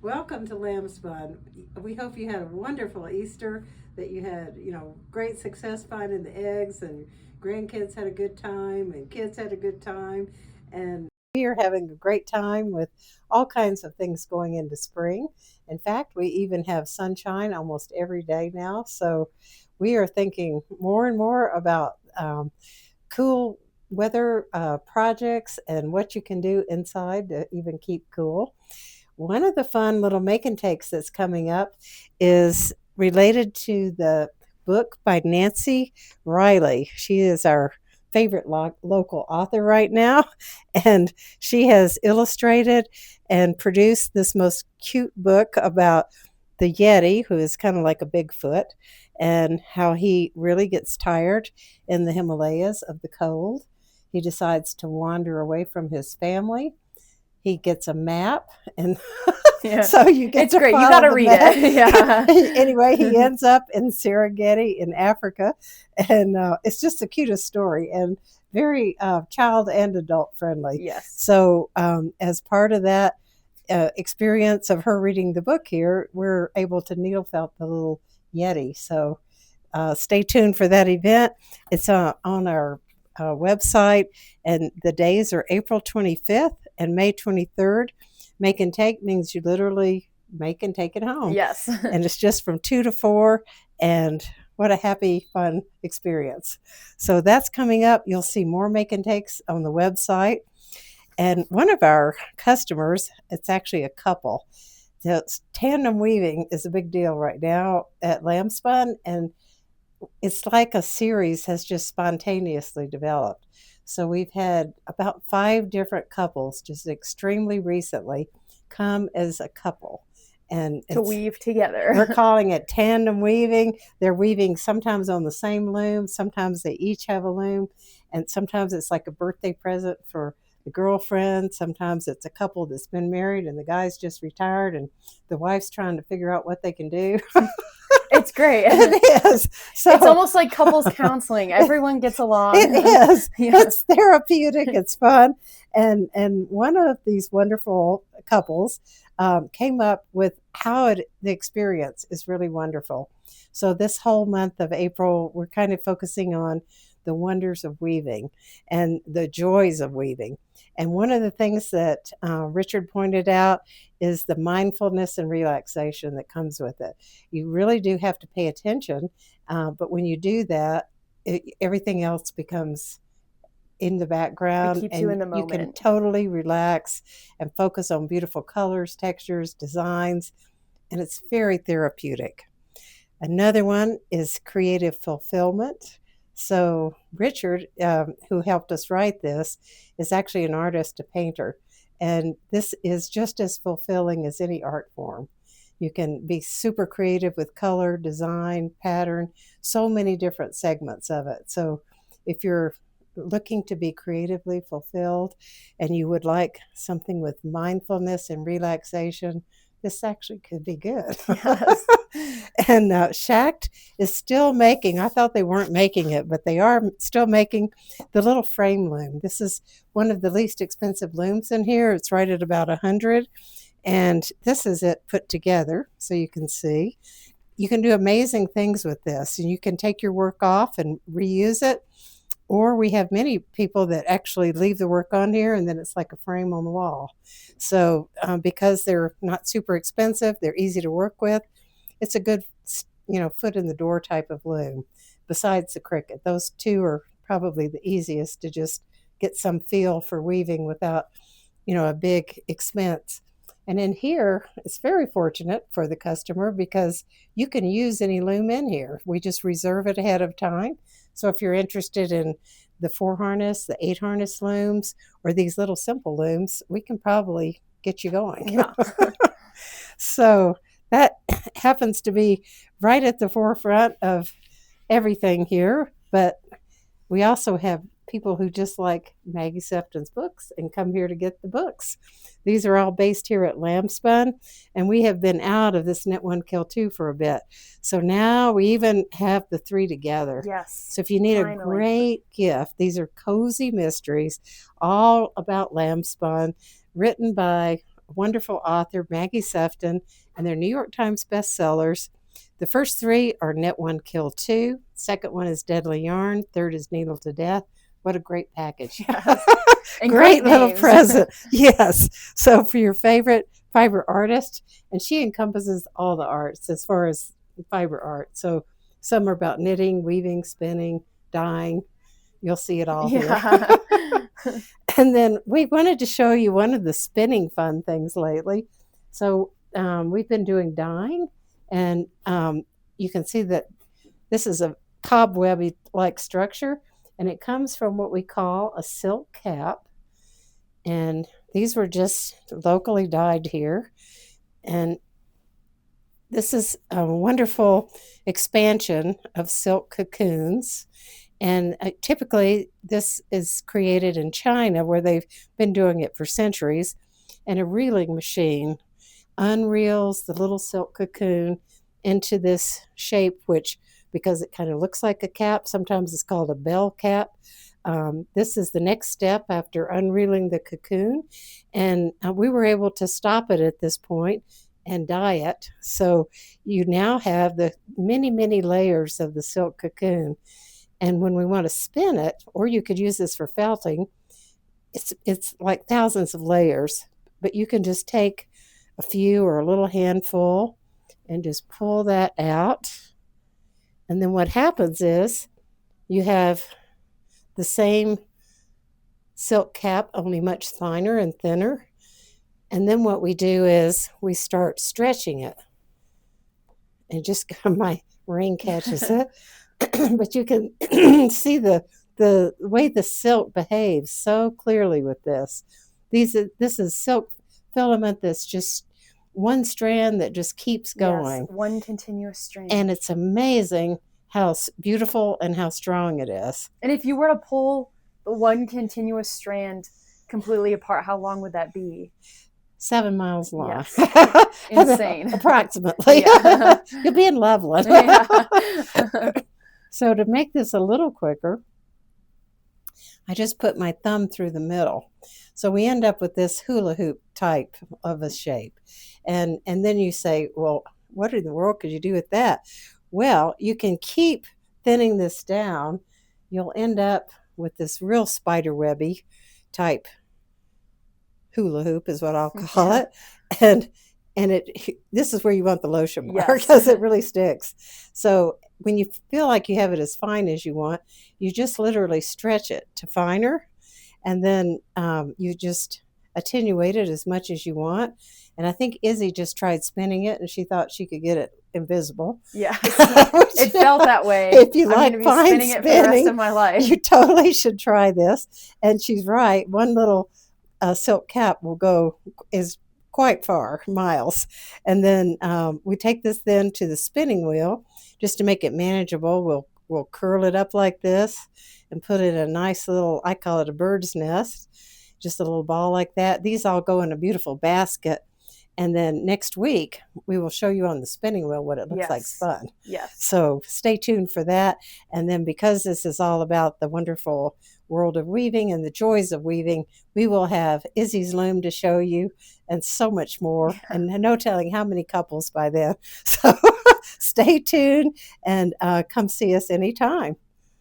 Welcome to Lamb Spun. We hope you had a wonderful Easter, that you had, great success finding the eggs, and grandkids had a good time, and kids had a good time. And we are having a great time with all kinds of things going into spring. In fact, we even have sunshine almost every day now. So we are thinking more and more about cool weather projects and what you can do inside to even keep cool. One of the fun little make and takes that's coming up is related to the book by Nancy Riley. She is our favorite local author right now, and she has illustrated and produced this most cute book about the Yeti, who is kind of like a Bigfoot, and how he really gets tired in the Himalayas of the cold. He decides to wander away from his family. He gets a map, and Yeah. so you get It's to great. You follow got to the read map. it. Yeah. Anyway, he ends up in Serengeti in Africa, and it's just the cutest story and very child and adult friendly. Yes. So, as part of that experience of her reading the book here, we're able to needle felt the little Yeti. So, stay tuned for that event. It's on our website, and the days are April 25th and May 23rd. Make and take means you literally make and take it home. Yes. And it's just from 2 to 4. And what a happy, fun experience. So that's coming up. You'll see more make and takes on the website. And one of our customers, it's actually a couple. Tandem weaving is a big deal right now at Lambspun, and it's like a series has just spontaneously developed. So we've had about 5 different couples just extremely recently come as a couple. And To weave together. We're calling it tandem weaving. They're weaving sometimes on the same loom, sometimes they each have a loom, and sometimes it's like a birthday present for the girlfriend. Sometimes it's a couple that's been married and the guy's just retired and the wife's trying to figure out what they can do. It's great. It is. So It's almost like couples counseling. Everyone gets along. it is. Yeah. It's therapeutic. It's fun. And one of these wonderful couples came up with how the experience is really wonderful. So this whole month of April, we're kind of focusing on the wonders of weaving and the joys of weaving. And one of the things that Richard pointed out is the mindfulness and relaxation that comes with it. You really do have to pay attention, but when you do that, everything else becomes in the background. It keeps and you in the you can moment. totally relax and focus on beautiful colors, textures, designs, and it's very therapeutic. Another one is creative fulfillment. So Richard, who helped us write this, is actually an artist, a painter, and this is just as fulfilling as any art form. You can be super creative with color, design, pattern, so many different segments of it. So if you're looking to be creatively fulfilled and you would like something with mindfulness and relaxation, this actually could be good. Yes. And Shact is still making, I thought they weren't making it, but they are still making the little frame loom. This is one of the least expensive looms in here. It's right at about 100. And this is it put together so you can see. You can do amazing things with this, and you can take your work off and reuse it. Or we have many people that actually leave the work on here and then it's like a frame on the wall. So because they're not super expensive, they're easy to work with, it's a good, foot in the door type of loom. Besides the Cricut, those two are probably the easiest to just get some feel for weaving without, a big expense. And in here, it's very fortunate for the customer because you can use any loom in here. We just reserve it ahead of time. So if you're interested in the 4 harness, the 8 harness looms, or these little simple looms, we can probably get you going. Yeah. So that happens to be right at the forefront of everything here. But we also have people who just like Maggie Sefton's books and come here to get the books. These are all based here at Lambspun, and we have been out of this Knit One Kill Two for a bit. So now we even have the 3 together. Yes. So if you need Finally. a great gift, these are cozy mysteries, all about Lambspun, written by wonderful author, Maggie Sefton, and they're New York Times bestsellers. The first 3 are Knit One, Kill Two. Second one is Deadly Yarn. Third is Needle to Death. What a great package. Yes. And Great little names. present. Yes. So for your favorite fiber artist, and she encompasses all the arts as far as fiber art. So some are about knitting, weaving, spinning, dyeing. You'll see it all here. Yeah. And then we wanted to show you one of the spinning fun things lately. So we've been doing dyeing, and you can see that this is a cobwebby-like structure, and it comes from what we call a silk cap. And these were just locally dyed here. And this is a wonderful expansion of silk cocoons. And typically, this is created in China, where they've been doing it for centuries. And a reeling machine unreels the little silk cocoon into this shape, which, because it kind of looks like a cap, sometimes it's called a bell cap. This is the next step after unreeling the cocoon. And we were able to stop it at this point and dye it. So you now have the many, many layers of the silk cocoon. And when we want to spin it, or you could use this for felting, it's like thousands of layers. But you can just take a few or a little handful and just pull that out. And then what happens is you have the same silk cap, only much finer and thinner. And then what we do is we start stretching it. And just my ring catches it. But you can see the way the silk behaves so clearly with this. This is silk filament that's just one strand that just keeps going. Yes, one continuous strand. And it's amazing how beautiful and how strong it is. And if you were to pull the one continuous strand completely apart, how long would that be? 7 miles long. Yes. Insane. Approximately. Yeah. You'll be in Loveland. Yeah. So to make this a little quicker, I just put my thumb through the middle. So we end up with this hula hoop type of a shape. And then you say, well, what in the world could you do with that? Well, you can keep thinning this down. You'll end up with this real spider webby type hula hoop is what I'll call it. And this is where you want the lotion bar, because it really sticks. So when you feel like you have it as fine as you want, you just literally stretch it to finer, and then you just attenuate it as much as you want. And I think Izzy just tried spinning it, and she thought she could get it invisible. Yeah, it felt that way. If you I'm like going to be fine spinning it for the rest of my life. You totally should try this. And she's right. One little silk cap is quite far, miles. And then we take this then to the spinning wheel just to make it manageable. We'll curl it up like this and put it in a nice little, I call it a bird's nest, just a little ball like that. These all go in a beautiful basket. And then next week, we will show you on the spinning wheel what it looks like spun. Yes. So stay tuned for that. And then because this is all about the wonderful world of weaving and the joys of weaving, we will have Izzy's loom to show you and so much more. And no telling how many couples by then. So stay tuned and come see us anytime.